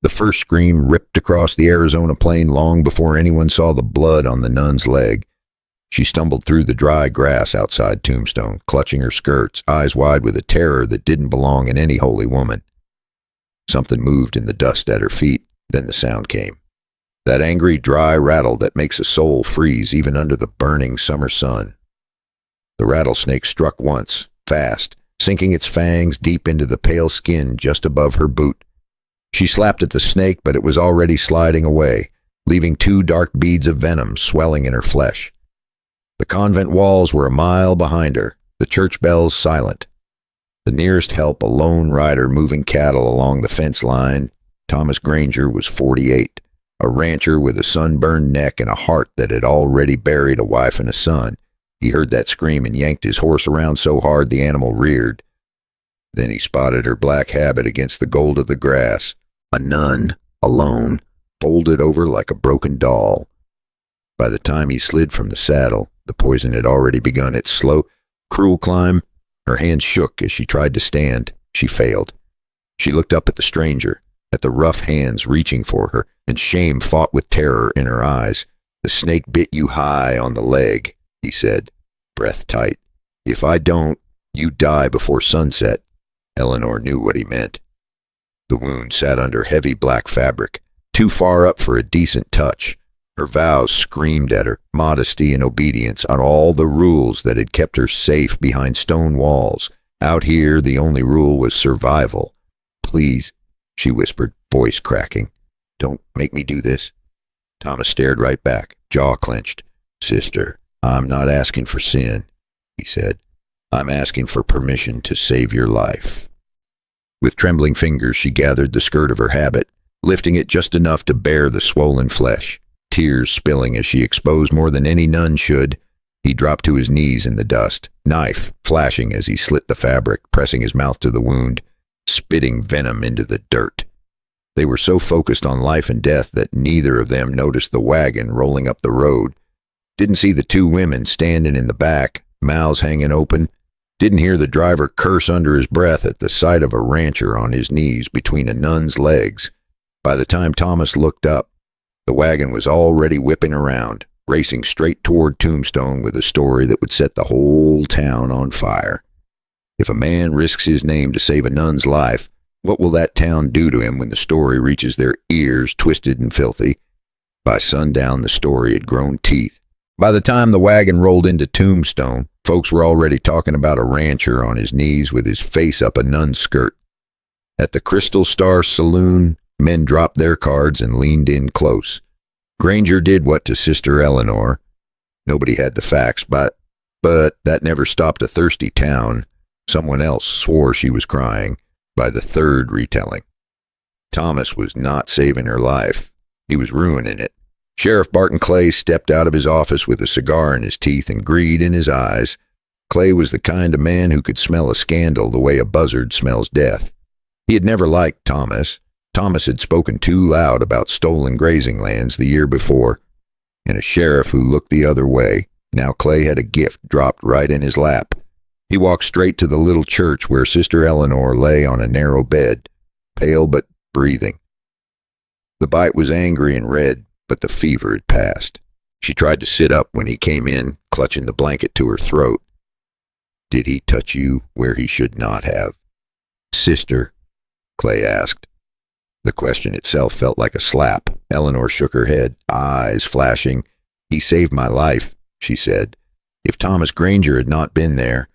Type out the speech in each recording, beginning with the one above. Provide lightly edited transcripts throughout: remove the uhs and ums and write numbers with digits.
The first scream ripped across the Arizona plain long before anyone saw the blood on the nun's leg. She stumbled through the dry grass outside Tombstone, clutching her skirts, eyes wide with a terror that didn't belong in any holy woman. Something moved in the dust at her feet, then the sound came. That angry, dry rattle that makes a soul freeze even under the burning summer sun. The rattlesnake struck once, fast, sinking its fangs deep into the pale skin just above her boot. She slapped at the snake, but it was already sliding away, leaving 2 dark beads of venom swelling in her flesh. The convent walls were a mile behind her, the church bells silent. The nearest help a lone rider moving cattle along the fence line. Thomas Granger was 48, a rancher with a sunburned neck and a heart that had already buried a wife and a son. He heard that scream and yanked his horse around so hard the animal reared. Then he spotted her black habit against the gold of the grass. A nun, alone, folded over like a broken doll. By the time he slid from the saddle, the poison had already begun its slow, cruel climb. Her hands shook as she tried to stand. She failed. She looked up at the stranger, at the rough hands reaching for her, and shame fought with terror in her eyes. "The snake bit you high on the leg," he said, breath tight. "If I don't, you die before sunset." Eleanor knew what he meant. The wound sat under heavy black fabric, too far up for a decent touch. Her vows screamed at her, modesty and obedience on all the rules that had kept her safe behind stone walls. Out here, the only rule was survival. "Please," she whispered, voice cracking. "Don't make me do this." Thomas stared right back, jaw clenched. "Sister, I'm not asking for sin," he said. "I'm asking for permission to save your life." With trembling fingers, she gathered the skirt of her habit, lifting it just enough to bare the swollen flesh, tears spilling as she exposed more than any nun should. He dropped to his knees in the dust, knife flashing as he slit the fabric, pressing his mouth to the wound, spitting venom into the dirt. They were so focused on life and death that neither of them noticed the wagon rolling up the road, didn't see the 2 women standing in the back, mouths hanging open, didn't hear the driver curse under his breath at the sight of a rancher on his knees between a nun's legs. By the time Thomas looked up, the wagon was already whipping around, racing straight toward Tombstone with a story that would set the whole town on fire. If a man risks his name to save a nun's life, what will that town do to him when the story reaches their ears, twisted and filthy? By sundown, the story had grown teeth. By the time the wagon rolled into Tombstone, folks were already talking about a rancher on his knees with his face up a nun's skirt. At the Crystal Star Saloon, men dropped their cards and leaned in close. Granger did what to Sister Eleanor. Nobody had the facts, but that never stopped a thirsty town. Someone else swore she was crying by the 3rd retelling. Thomas was not saving her life. He was ruining it. Sheriff Barton Clay stepped out of his office with a cigar in his teeth and greed in his eyes. Clay was the kind of man who could smell a scandal the way a buzzard smells death. He had never liked Thomas. Thomas had spoken too loud about stolen grazing lands the year before, and a sheriff who looked the other way. Now Clay had a gift dropped right in his lap. He walked straight to the little church where Sister Eleanor lay on a narrow bed, pale but breathing. The bite was angry and red, but the fever had passed. She tried to sit up when he came in, clutching the blanket to her throat. "Did he touch you where he should not have?" "Sister?" Clay asked. The question itself felt like a slap. Eleanor shook her head, eyes flashing. "He saved my life," she said. "If Thomas Granger had not been there,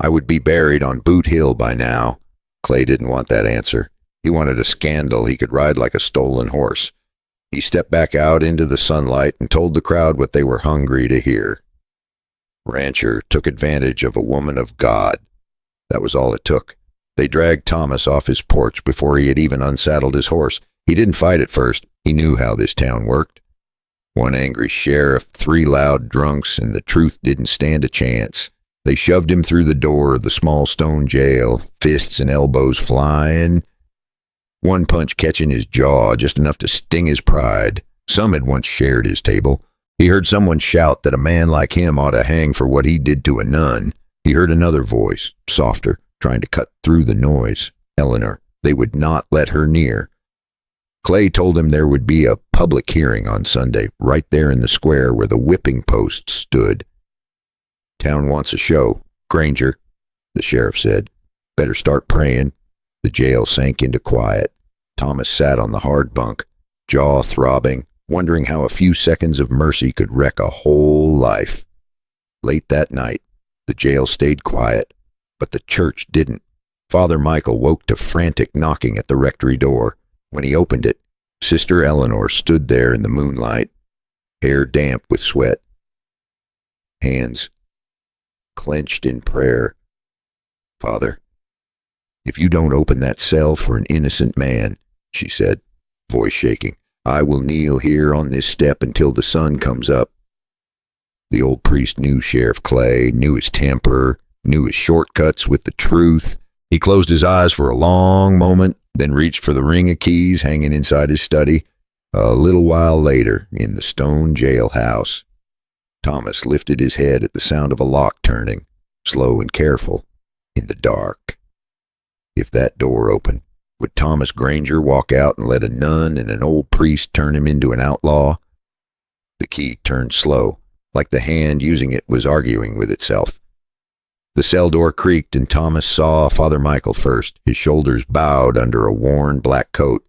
I would be buried on Boot Hill by now." Clay didn't want that answer. He wanted a scandal he could ride like a stolen horse. He stepped back out into the sunlight and told the crowd what they were hungry to hear. Rancher took advantage of a woman of God. That was all it took. They dragged Thomas off his porch before he had even unsaddled his horse. He didn't fight at first. He knew how this town worked. One angry sheriff, 3 loud drunks, and the truth didn't stand a chance. They shoved him through the door of the small stone jail, fists and elbows flying. One punch catching his jaw, just enough to sting his pride. Some had once shared his table. He heard someone shout that a man like him ought to hang for what he did to a nun. He heard another voice, softer, trying to cut through the noise. Eleanor. They would not let her near. Clay told him there would be a public hearing on Sunday, right there in the square where the whipping post stood. "Town wants a show, Granger," the sheriff said. "Better start praying." The jail sank into quiet. Thomas sat on the hard bunk, jaw throbbing, wondering how a few seconds of mercy could wreck a whole life. Late that night, the jail stayed quiet, but the church didn't. Father Michael woke to frantic knocking at the rectory door. When he opened it, Sister Eleanor stood there in the moonlight, hair damp with sweat, hands clenched in prayer. "Father, if you don't open that cell for an innocent man," she said, voice shaking, "I will kneel here on this step until the sun comes up." The old priest knew Sheriff Clay, knew his temper, knew his shortcuts with the truth. He closed his eyes for a long moment, then reached for the ring of keys hanging inside his study. A little while later, in the stone jailhouse, Thomas lifted his head at the sound of a lock turning, slow and careful, in the dark. If that door opened, would Thomas Granger walk out and let a nun and an old priest turn him into an outlaw? The key turned slow, like the hand using it was arguing with itself. The cell door creaked and Thomas saw Father Michael first, his shoulders bowed under a worn black coat.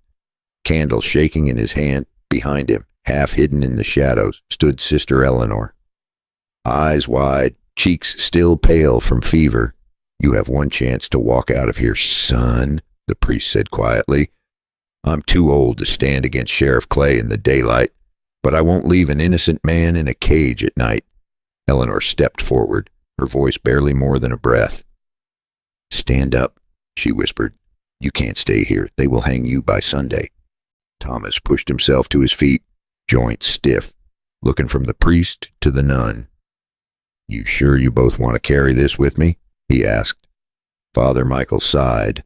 Candle shaking in his hand. Behind him, half hidden in the shadows, stood Sister Eleanor. Eyes wide, cheeks still pale from fever. "You have one chance to walk out of here, son," the priest said quietly. "I'm too old to stand against Sheriff Clay in the daylight, but I won't leave an innocent man in a cage at night." Eleanor stepped forward, her voice barely more than a breath. "Stand up," she whispered. "You can't stay here. They will hang you by Sunday." Thomas pushed himself to his feet, joints stiff, looking from the priest to the nun. "You sure you both want to carry this with me?" he asked. Father Michael sighed.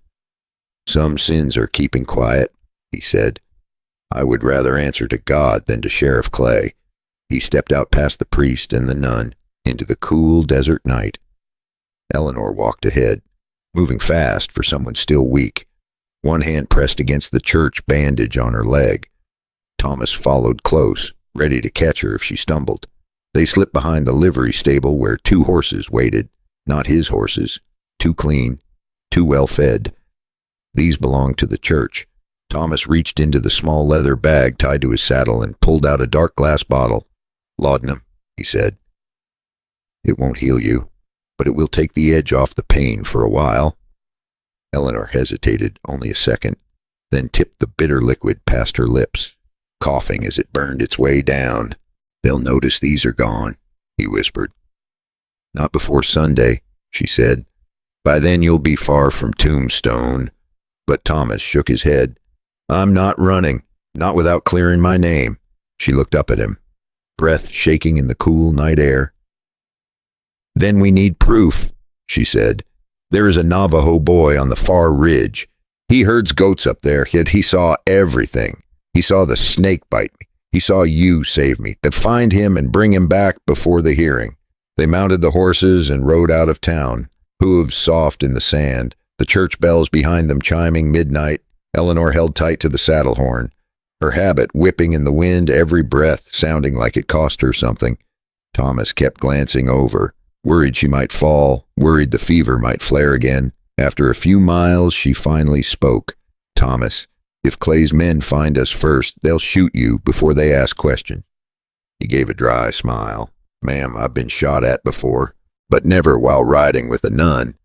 "Some sins are keeping quiet," he said. "I would rather answer to God than to Sheriff Clay." He stepped out past the priest and the nun, into the cool desert night. Eleanor walked ahead, moving fast for someone still weak, one hand pressed against the church bandage on her leg. Thomas followed close, ready to catch her if she stumbled. They slipped behind the livery stable where 2 horses waited, not his horses, too clean, too well fed. These belonged to the church. Thomas reached into the small leather bag tied to his saddle and pulled out a dark glass bottle. "Laudanum," he said. "It won't heal you, but it will take the edge off the pain for a while." Eleanor hesitated only a second, then tipped the bitter liquid past her lips, coughing as it burned its way down. "They'll notice these are gone," he whispered. "Not before Sunday," she said. "By then you'll be far from Tombstone." But Thomas shook his head. "I'm not running, not without clearing my name." She looked up at him, breath shaking in the cool night air. "Then we need proof," she said. "There is a Navajo boy on the far ridge. He herds goats up there, yet he saw everything. He saw the snake bite me. He saw you save me. Then find him and bring him back before the hearing." They mounted the horses and rode out of town, hooves soft in the sand, the church bells behind them chiming midnight. Eleanor held tight to the saddle horn, her habit whipping in the wind, every breath sounding like it cost her something. Thomas kept glancing over, worried she might fall, worried the fever might flare again. After a few miles, she finally spoke. "Thomas, if Clay's men find us first, they'll shoot you before they ask questions." He gave a dry smile. "Ma'am, I've been shot at before, but never while riding with a nun."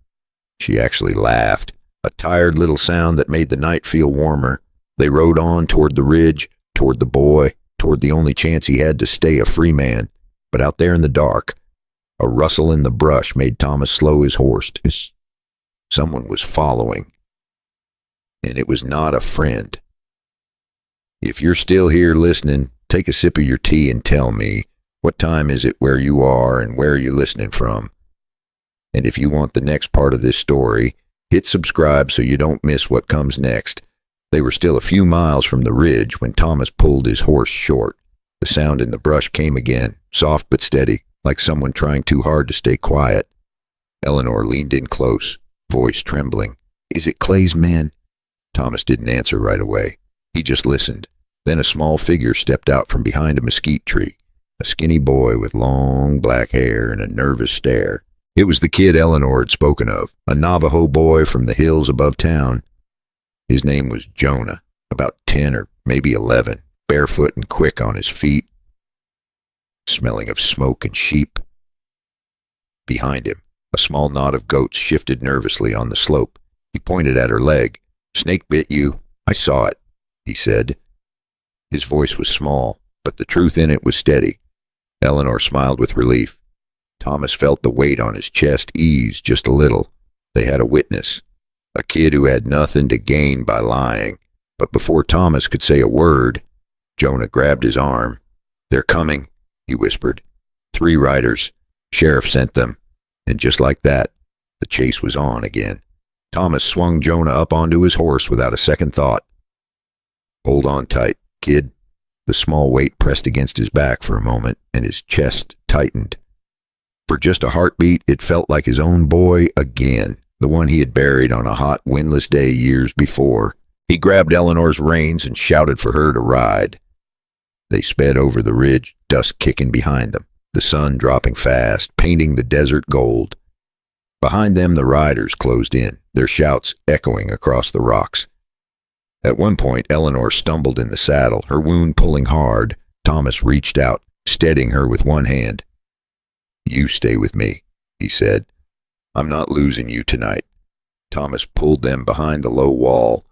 She actually laughed, a tired little sound that made the night feel warmer. They rode on toward the ridge, toward the boy, toward the only chance he had to stay a free man. But out there in the dark, a rustle in the brush made Thomas slow his horse. Someone was following. And it was not a friend. "If you're still here listening, take a sip of your tea and tell me, what time is it where you are and where are you listening from? And if you want the next part of this story, hit subscribe so you don't miss what comes next." They were still a few miles from the ridge when Thomas pulled his horse short. The sound in the brush came again, soft but steady, like someone trying too hard to stay quiet. Eleanor leaned in close, voice trembling. "Is it Clay's men?" Thomas didn't answer right away. He just listened. Then a small figure stepped out from behind a mesquite tree, a skinny boy with long black hair and a nervous stare. It was the kid Eleanor had spoken of, a Navajo boy from the hills above town. His name was Jonah, about 10 or maybe 11, barefoot and quick on his feet, smelling of smoke and sheep. Behind him, a small knot of goats shifted nervously on the slope. He pointed at her leg. "Snake bit you. I saw it," he said. His voice was small, but the truth in it was steady. Eleanor smiled with relief. Thomas felt the weight on his chest ease just a little. They had a witness, a kid who had nothing to gain by lying. But before Thomas could say a word, Jonah grabbed his arm. "They're coming," he whispered. "3 riders. Sheriff sent them." And just like that, the chase was on again. Thomas swung Jonah up onto his horse without a second thought. "Hold on tight, kid." The small weight pressed against his back for a moment, and his chest tightened. For just a heartbeat, it felt like his own boy again, the one he had buried on a hot, windless day years before. He grabbed Eleanor's reins and shouted for her to ride. They sped over the ridge, dust kicking behind them, the sun dropping fast, painting the desert gold. Behind them, the riders closed in, their shouts echoing across the rocks. At one point, Eleanor stumbled in the saddle, her wound pulling hard. Thomas reached out, steadying her with one hand. "You stay with me," he said. "I'm not losing you tonight." Thomas pulled them behind the low wall.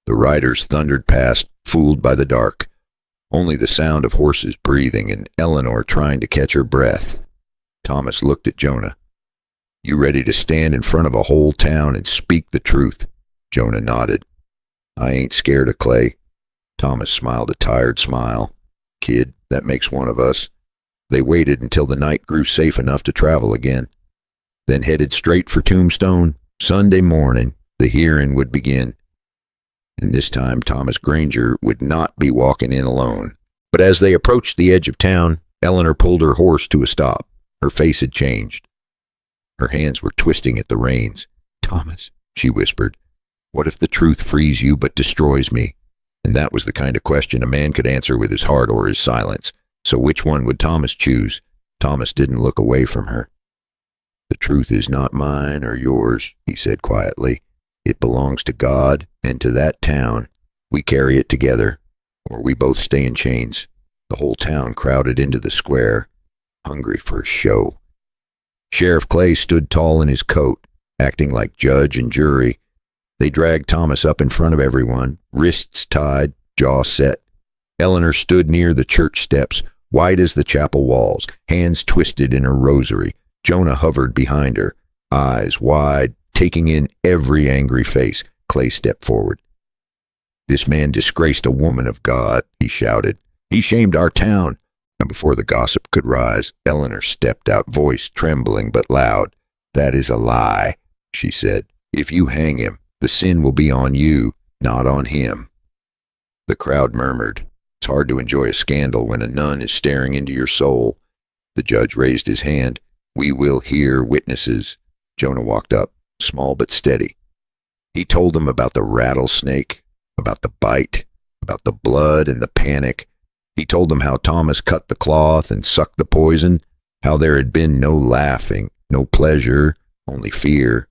The riders thundered past, fooled by the dark. Only the sound of horses breathing and Eleanor trying to catch her breath. Thomas looked at Jonah. "You ready to stand in front of a whole town and speak the truth?" Jonah nodded. "I ain't scared of Clay." Thomas smiled a tired smile. "Kid, that makes one of us." They waited until the night grew safe enough to travel again, then headed straight for Tombstone. Sunday morning, the hearing would begin. And this time Thomas Granger would not be walking in alone. But as they approached the edge of town, Eleanor pulled her horse to a stop. Her face had changed. Her hands were twisting at the reins. "Thomas," she whispered, "what if the truth frees you but destroys me?" And that was the kind of question a man could answer with his heart or his silence. So which one would Thomas choose? Thomas didn't look away from her. "The truth is not mine or yours," he said quietly. "It belongs to God and to that town. We carry it together, or we both stay in chains." The whole town crowded into the square, hungry for a show. Sheriff Clay stood tall in his coat, acting like judge and jury. They dragged Thomas up in front of everyone, wrists tied, jaw set. Eleanor stood near the church steps, white as the chapel walls, hands twisted in her rosary. Jonah hovered behind her, eyes wide, taking in every angry face. Clay stepped forward. "This man disgraced a woman of God," he shouted. "He shamed our town." And before the gossip could rise, Eleanor stepped out, voice trembling but loud. "That is a lie," she said. "If you hang him, the sin will be on you, not on him." The crowd murmured. It's hard to enjoy a scandal when a nun is staring into your soul. The judge raised his hand. "We will hear witnesses." Jonah walked up, small but steady. He told them about the rattlesnake, about the bite, about the blood and the panic. He told them how Thomas cut the cloth and sucked the poison, how there had been no laughing, no pleasure, only fear.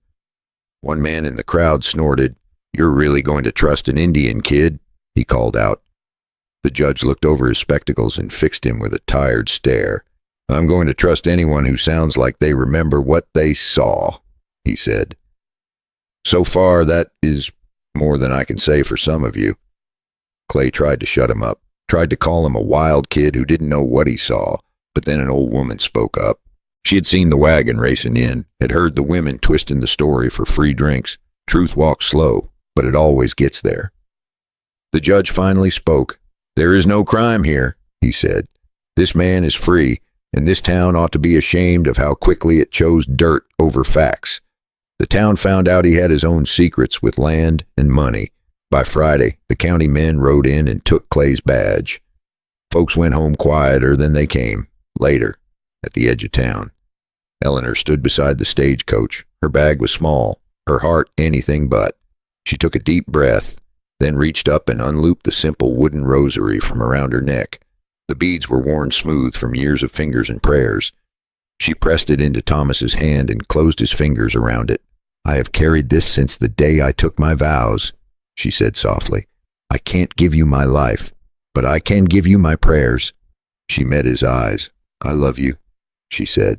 One man in the crowd snorted. "You're really going to trust an Indian, kid?" he called out. The judge looked over his spectacles and fixed him with a tired stare. "I'm going to trust anyone who sounds like they remember what they saw," he said. "So far, that is more than I can say for some of you." Clay tried to shut him up, tried to call him a wild kid who didn't know what he saw, but then an old woman spoke up. She had seen the wagon racing in, had heard the women twisting the story for free drinks. Truth walks slow, but it always gets there. The judge finally spoke. "There is no crime here," he said. "This man is free, and this town ought to be ashamed of how quickly it chose dirt over facts. The town found out he had his own secrets with land and money. By Friday, the county men rode in and took Clay's badge. Folks went home quieter than they came, later, at the edge of town." Eleanor stood beside the stagecoach. Her bag was small, her heart anything but. She took a deep breath, then reached up and unlooped the simple wooden rosary from around her neck. The beads were worn smooth from years of fingers and prayers. She pressed it into Thomas's hand and closed his fingers around it. "I have carried this since the day I took my vows," she said softly. "I can't give you my life, but I can give you my prayers." She met his eyes. "I love you," she said,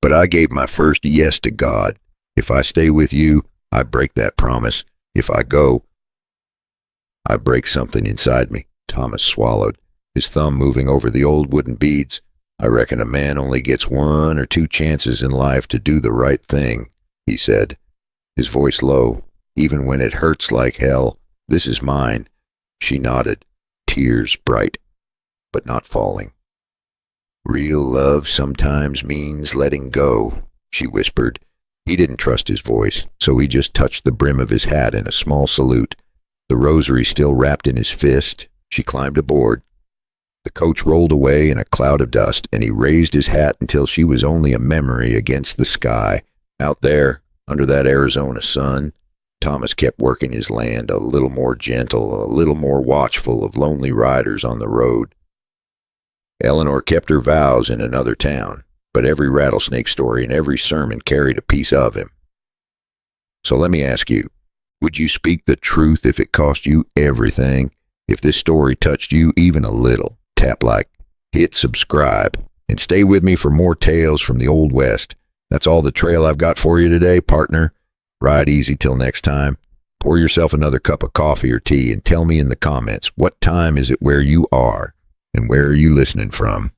"but I gave my first yes to God. If I stay with you, I break that promise. If I go, I break something inside me." Thomas swallowed, his thumb moving over the old wooden beads. "I reckon a man only gets 1 or 2 chances in life to do the right thing," he said, his voice low. "Even when it hurts like hell, this is mine." She nodded, tears bright, but not falling. "Real love sometimes means letting go," she whispered. He didn't trust his voice, so he just touched the brim of his hat in a small salute. The rosary still wrapped in his fist. She climbed aboard. The coach rolled away in a cloud of dust, and he raised his hat until she was only a memory against the sky. Out there, under that Arizona sun, Thomas kept working his land, a little more gentle, a little more watchful of lonely riders on the road. Eleanor kept her vows in another town, but every rattlesnake story and every sermon carried a piece of him. So let me ask you, would you speak the truth if it cost you everything? If this story touched you even a little, tap like, hit subscribe, and stay with me for more tales from the Old West. That's all the trail I've got for you today, partner. Ride easy till next time. Pour yourself another cup of coffee or tea and tell me in the comments, what time is it where you are and where are you listening from?